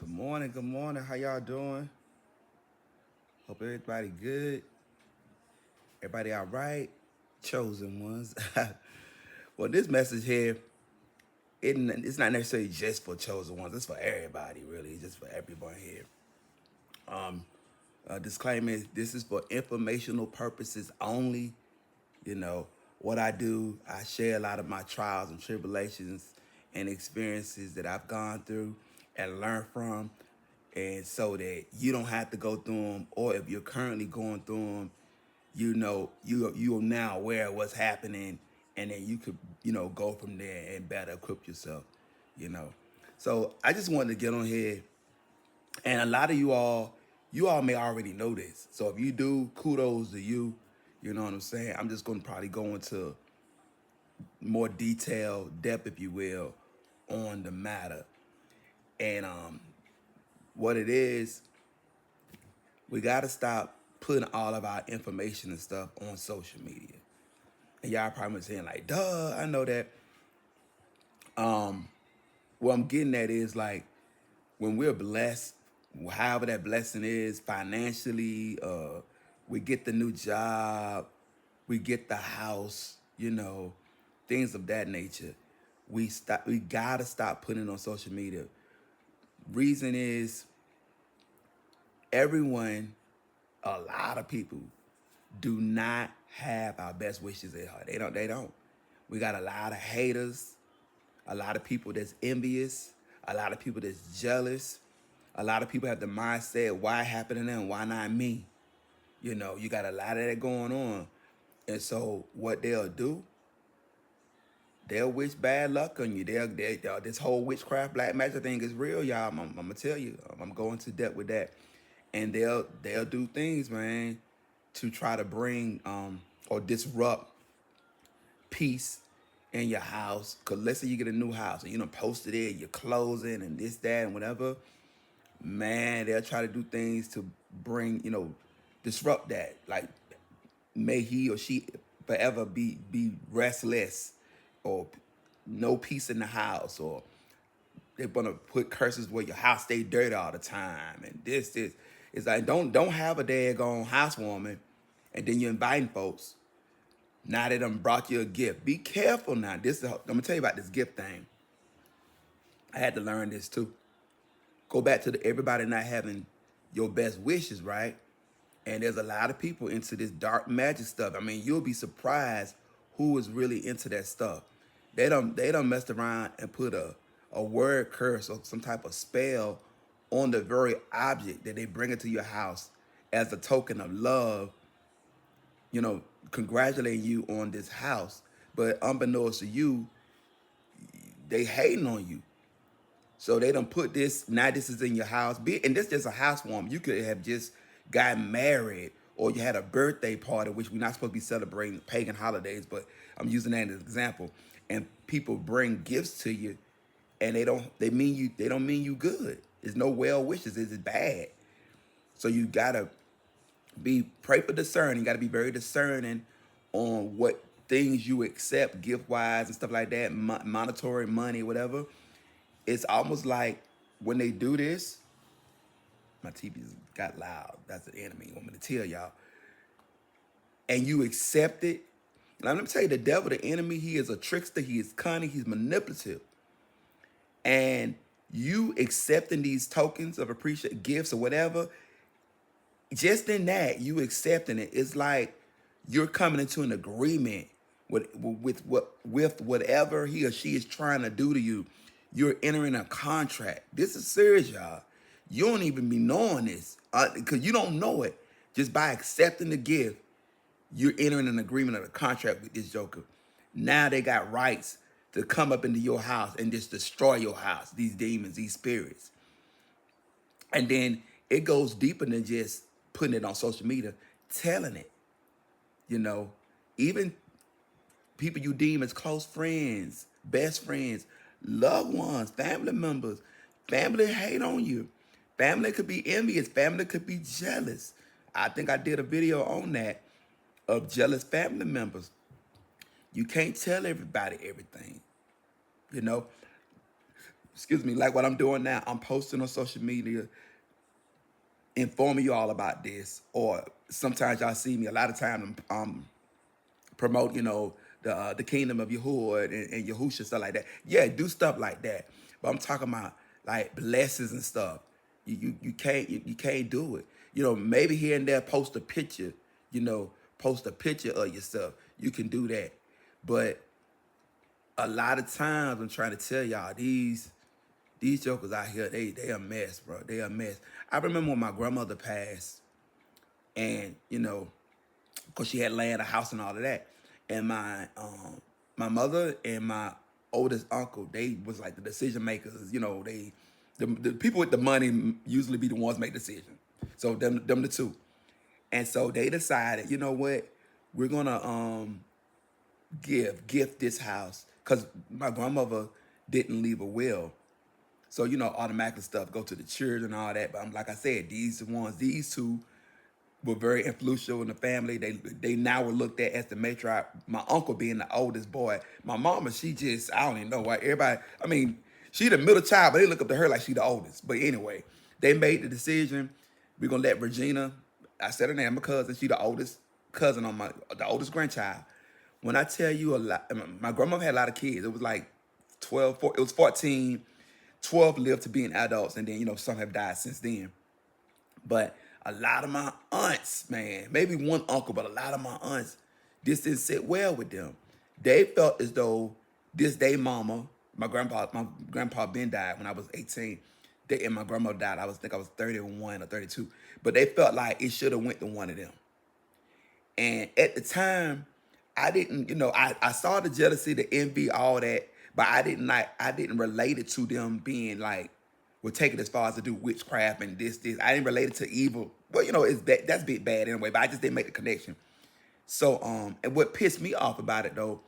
Good morning. Good morning. How y'all doing? Hope everybody good. Everybody all right? Chosen ones. Well, this message here, it's not necessarily just for chosen ones. It's for everybody, really. It's just for everyone here. Disclaimer: this is for informational purposes only. You know what I do. I share a lot of my trials and tribulations and experiences that I've gone through and learned from, and so that you don't have to go through them, or if you're currently going through them, you're now aware of what's happening, and then you could go from there and better equip yourself. You know, so I just wanted to get on here, and a lot of you all may already know this. So if you do, kudos to you. You know what I'm saying? I'm just going to probably go into more detail, depth, if you will, on the matter. And what it is, we got to stop putting all of our information and stuff on social media. And y'all probably saying like, duh, I know that. What I'm getting at is like, when we're blessed, however that blessing is financially, we get the new job, we get the house, things of that nature. We gotta stop putting it on social media. Reason is, everyone, a lot of people do not have our best wishes at heart. They don't. We got a lot of haters, a lot of people that's envious, a lot of people that's jealous. A lot of people have the mindset, why happened to them, why not me? You got a lot of that going on. And so what they'll do, they'll wish bad luck on you. This whole witchcraft, black magic thing is real, y'all. I'm gonna tell you. I'm going to depth with that. And they'll do things, man, to try to bring or disrupt peace in your house. Cause let's say you get a new house and you done posted it, you're closing and this, that, and whatever. Man, they'll try to do things to bring, disrupt that. Like, may he or she forever be restless, or no peace in the house, or they're gonna put curses where your house stay dirty all the time, and this. It's like, don't have a daggone housewarming, and then you're inviting folks. Now they done brought you a gift. Be careful now. I'm gonna tell you about this gift thing. I had to learn this too. Go back to everybody not having your best wishes, right? And there's a lot of people into this dark magic stuff. I mean, you'll be surprised who is really into that stuff. They don't messed around and put a word curse or some type of spell on the very object that they bring into your house as a token of love, congratulating you on this house. But unbeknownst to you, they hating on you. So they don't put this, now this is in your house. And this is just a housewarming. You could have just gotten married, or you had a birthday party, which we're not supposed to be celebrating pagan holidays, but I'm using that as an example. And people bring gifts to you, and they don't mean you good. There's no well wishes, it's bad. So you gotta pray for discerning. You gotta be very discerning on what things you accept gift wise and stuff like that, monetary money, whatever. It's almost like when they do this, my TV's got loud. That's the enemy. You want me to tell y'all? And you accept it. Now let me tell you, the devil, the enemy, he is a trickster. He is cunning. He's manipulative. And you accepting these tokens of appreciation, gifts or whatever, just in that, you accepting it, it's like you're coming into an agreement with whatever he or she is trying to do to you. You're entering a contract. This is serious, y'all. You don't even be knowing this because you don't know it. Just by accepting the gift, you're entering an agreement of a contract with this joker. Now they got rights to come up into your house and just destroy your house, these demons, these spirits. And then it goes deeper than just putting it on social media, telling it. You know, even people you deem as close friends, best friends, loved ones, family members. Family hate on you. Family could be envious. Family could be jealous. I think I did a video on that, of jealous family members. You can't tell everybody everything, you know. excuse me, like what I'm doing now, I'm posting on social media, informing you all about this. Or sometimes y'all see me. A lot of times promote, the kingdom of Yahuwah and Yahusha, stuff like that. Yeah, do stuff like that. But I'm talking about like blessings and stuff. You can't do it. Maybe here and there post a picture, post a picture of yourself. You can do that. But a lot of times I'm trying to tell y'all, these jokers out here, they a mess, bro. They a mess. I remember when my grandmother passed, and because she had land, a house, and all of that. And my mother and my oldest uncle, they was like the decision makers. The people with the money usually be the ones make decisions. So them the two. And so they decided, you know what, we're gonna gift this house, because my grandmother didn't leave a will. So automatically stuff go to the church and all that. But like I said, these two were very influential in the family. They now were looked at as the matriarch. My uncle being the oldest boy. My mama, she just, I don't even know why everybody, I mean, she the middle child, but they look up to her like she the oldest. But anyway, they made the decision. We're gonna let Regina, I said her name, my cousin, she the oldest cousin on the oldest grandchild. When I tell you a lot, my grandmother had a lot of kids. It was like 12, it was 14, 12 lived to being adults, and then, some have died since then. But a lot of my aunts, man, maybe one uncle, but a lot of my aunts, this didn't sit well with them. They felt as though this day mama, my grandpa Ben died when I was 18. And my grandmother died. I think I was 31 or 32. But they felt like it should have went to one of them. And at the time, I didn't, I saw the jealousy, the envy, all that, but I didn't relate it to them being like, will take it as far as to do witchcraft and this. I didn't relate it to evil. Well, that's a bit bad anyway, but I just didn't make the connection. So, and what pissed me off about it though,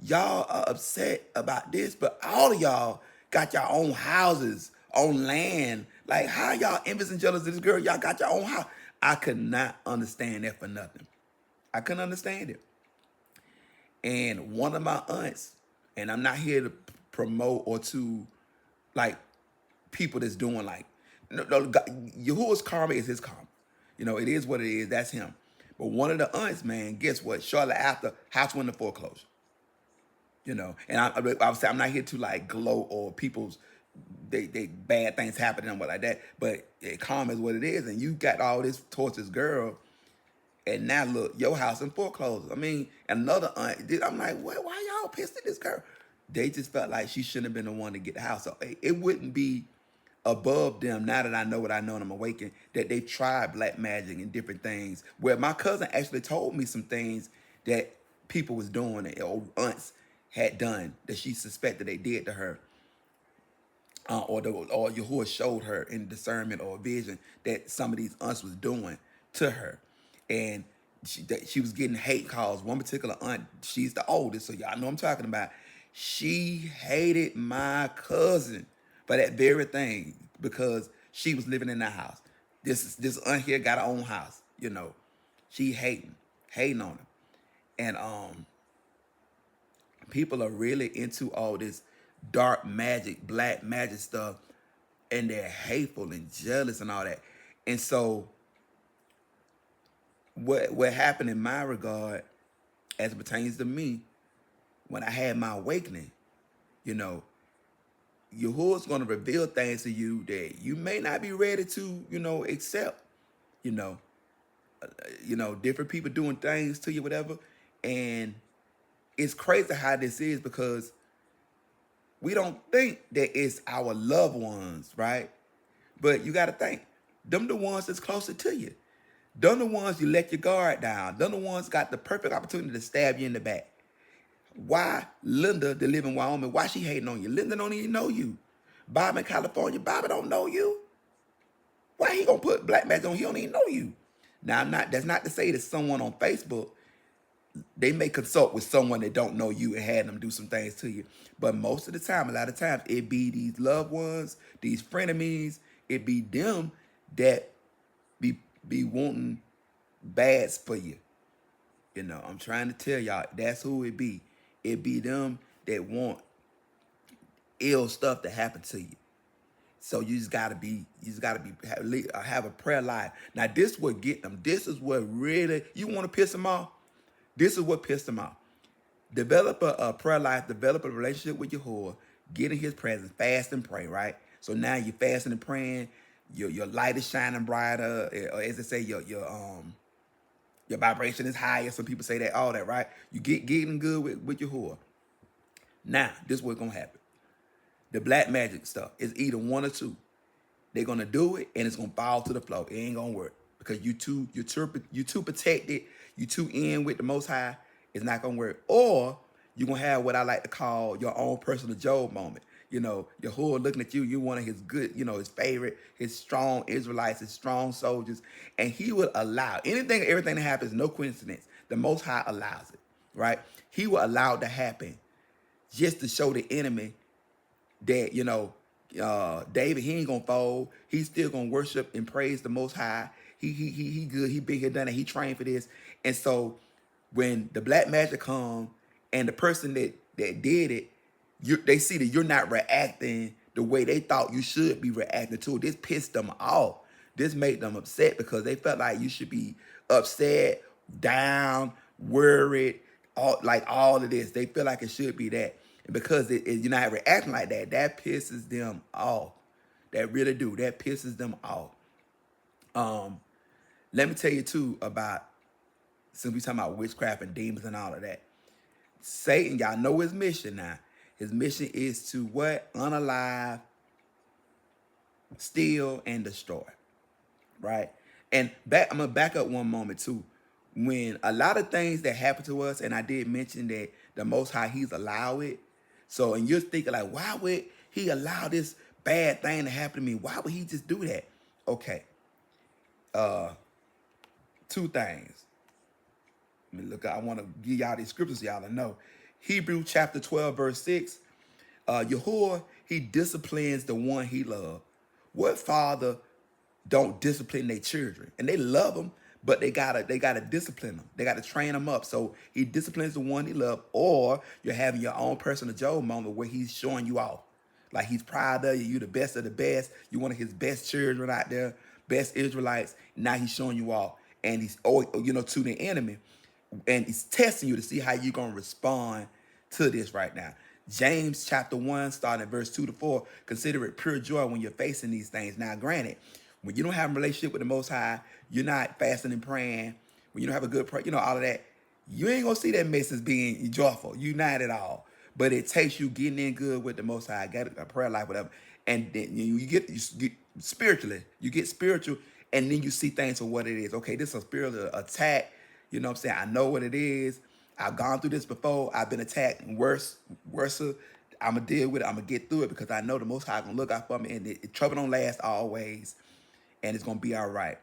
y'all are upset about this, but all of y'all got your own houses, own land. Like, how y'all envious and jealous of this girl? Y'all got your own house. I could not understand that for nothing. I couldn't understand it. And one of my aunts, and I'm not here to promote or to like people that's doing like, no, Yahuwah's karma is his karma. It is what it is. That's him. But one of the aunts, man, guess what? Shortly after, house went into foreclosure. And I would say I'm not here to like gloat or people's they bad things happen to them, like that. But karma is what it is, and you got all this towards this girl. And now look, your house in foreclosure. I mean, another aunt, I'm like, why y'all pissed at this girl? They just felt like she shouldn't have been the one to get the house. So it wouldn't be above them, now that I know what I know and I'm awakened, that they tried black magic and different things. Where my cousin actually told me some things that people was doing, or aunts had done, that she suspected they did to her. Or Yahuwah showed her in discernment or vision that some of these aunts was doing to her. And she was getting hate calls. One particular aunt, she's the oldest, so y'all know I'm talking about. She hated my cousin for that very thing, because she was living in that house. This aunt here got her own house, She hating on him. And people are really into all this dark magic, black magic stuff, and they're hateful and jealous and all that. And so what happened in my regard, as it pertains to me, when I had my awakening, Yahuwah's going to reveal things to you that you may not be ready to, accept. You know, different people doing things to you, whatever. And it's crazy how this is, because we don't think that it's our loved ones, right? But you got to think, them the ones that's closer to you. Them the ones you let your guard down. Them the ones got the perfect opportunity to stab you in the back. Why Linda, that live in Wyoming, why she hating on you? Linda don't even know you. Bob in California, Bobby don't know you. Why he gonna put black magic on? He don't even know you. Now, that's not to say that someone on Facebook, they may consult with someone that don't know you and had them do some things to you. But most of the time, a lot of times, it be these loved ones, these frenemies, it be them that be wanting bads for you. I'm trying to tell y'all, that's who it be. It be them that want ill stuff that happened to you. So you just gotta have a prayer life. Now this what get them. This is what really you want to piss them off. This is what pissed them off. Develop a prayer life. Develop a relationship with Yahuwah. Get in His presence. Fast and pray. Right. So now you're fasting and praying. Your light is shining brighter. Or as they say, your vibration is higher. Some people say that, all that, right? You getting good with Yahuwah. Now, this is what's gonna happen. The black magic stuff is either one or two. They're gonna do it and it's gonna fall to the floor. It ain't gonna work because you're too protected, you too in with the Most High. It's not gonna work. Or you're gonna have what I like to call your own personal Job moment. You know, Yahuwah looking at you, you're one of his good, his favorite, his strong Israelites, his strong soldiers, and he will allow everything that happens, no coincidence. The Most High allows it, right? He will allow it to happen just to show the enemy that, David, he ain't gonna fold. He's still gonna worship and praise the Most High. He good. He been here, done it. He trained for this. And so when the black magic come and the person that did it, they see that you're not reacting the way they thought you should be reacting to it. This pissed them off. This made them upset because they felt like you should be upset, down, worried, all of this. They feel like it should be that. And because you're not reacting like that, that pisses them off. That really do. That pisses them off. Let me tell you too about, since we talking about witchcraft and demons and all of that. Satan, y'all know his mission now. His mission is to what? Unalive, steal, and destroy. Right? And I'm going to back up one moment too. When a lot of things that happen to us, and I did mention that the Most High, he's allowed it. So, and you're thinking like, why would he allow this bad thing to happen to me? Why would he just do that? Okay. Two things. Let me look, I want to give y'all these scriptures y'all to know. Hebrews chapter 12, verse 6. Yahuwah, he disciplines the one he loves. What father don't discipline their children? And they love them, but they gotta discipline them. They gotta train them up. So he disciplines the one he loves, or you're having your own personal Job moment where he's showing you off. Like he's proud of you. You the best of the best. You one of his best children out there, best Israelites. Now he's showing you off. And he's, to the enemy. And he's testing you to see how you're going to respond to this right now. James chapter 1, starting at verse 2-4, consider it pure joy when you're facing these things. Now, granted, when you don't have a relationship with the Most High, you're not fasting and praying, when you don't have a good prayer, all of that, you ain't going to see that mess as being joyful. You not at all. But it takes you getting in good with the Most High, got a prayer life, whatever. And then you get spiritually, you get spiritual, and then you see things for what it is. Okay, this is a spiritual attack. You know what I'm saying? I know what it is. I've gone through this before. I've been attacked worse. I'm going to deal with it. I'm going to get through it because I know the Most High going to look out for me. And trouble don't last always. And it's going to be all right.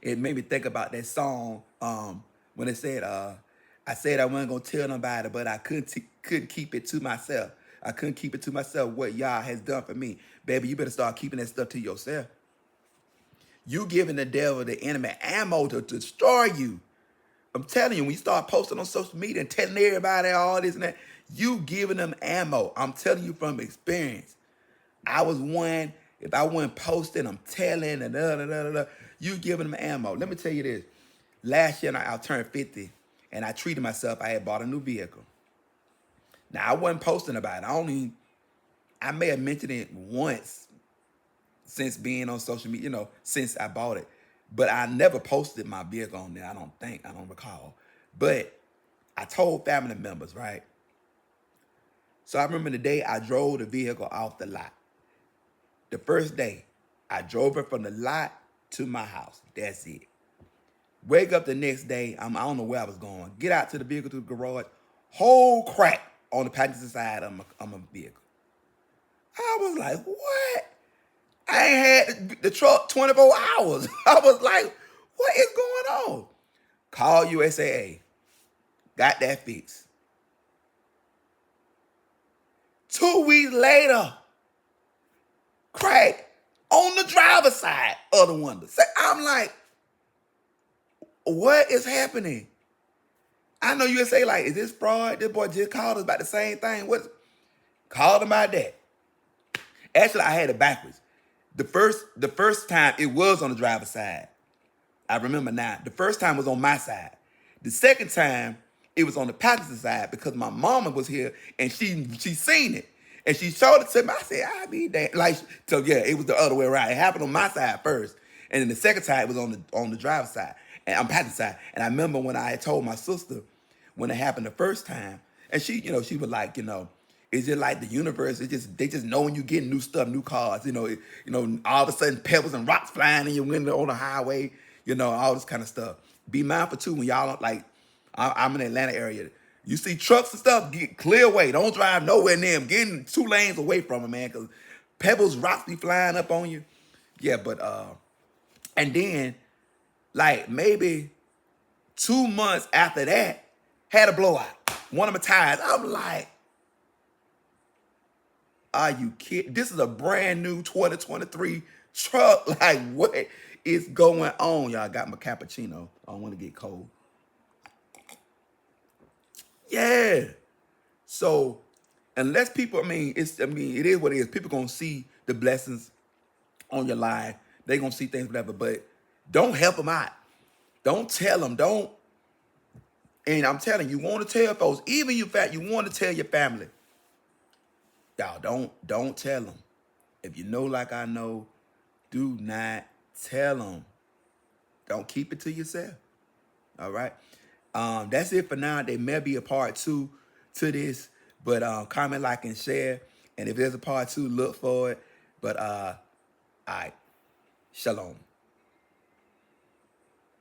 It made me think about that song when it said, I said I wasn't going to tell nobody, but I couldn't keep it to myself. I couldn't keep it to myself what Yah has done for me. Baby, you better start keeping that stuff to yourself. You giving the devil, the enemy, ammo to destroy you. I'm telling you, when you start posting on social media and telling everybody all this and that, you giving them ammo. I'm telling you from experience. I was one, if I wasn't posting, I'm telling, and you giving them ammo. Let me tell you this. Last year, I turned 50, and I treated myself. I had bought a new vehicle. Now, I wasn't posting about it. I may have mentioned it once since being on social media, since I bought it. But I never posted my vehicle on there, I don't recall. But I told family members, right? So I remember the day I drove the vehicle off the lot. The first day, I drove it from the lot to my house. That's it. Wake up the next day, I don't know where I was going. Get out to the vehicle, to the garage. Whole crack on the passenger side of my vehicle. I was like, what? I ain't had the truck 24 hours. I was like, what is going on? Call USAA. Got that fixed. 2 weeks later, crack on the driver's side of the window. I'm like, what is happening? I know USA like, is this fraud? This boy just called us about the same thing. Called him out that. Actually, I had it backwards. The first time it was on the driver's side. I remember now. The first time was on my side. The second time it was on the passenger side because my mama was here and she seen it and she showed it to me. I said, I be damn. Like, so yeah, it was the other way around. It happened on my side first, and then the second time it was on the driver's side and I'm passenger side. And I remember when I had told my sister when it happened the first time, and she was like, it's just like the universe. They just know when you get new stuff, new cars. All of a sudden pebbles and rocks flying in your window on the highway. All this kind of stuff. Be mindful too when y'all like. I'm in the Atlanta area. You see trucks and stuff, get clear away. Don't drive nowhere near them. Getting 2 lanes away from them, man, because pebbles, rocks be flying up on you. Yeah, but and then like maybe 2 months after that, had a blowout. One of my tires. I'm like, are you kidding? This is a brand new 2023 truck. Like, what is going on? Y'all got my cappuccino. I don't want to get cold. Yeah. So unless people, it is what it is. People gonna see the blessings on your life. They gonna see things, whatever. But don't help them out. Don't tell them. Don't. And I'm telling you, want to tell folks, even you want to tell your family. Y'all don't tell them. If you know like I know, do not tell them. Don't keep it to yourself. All right. That's it for now. There may be a part 2 to this, but comment, like, and share. And if there's a part 2, look for it. But all right. Shalom.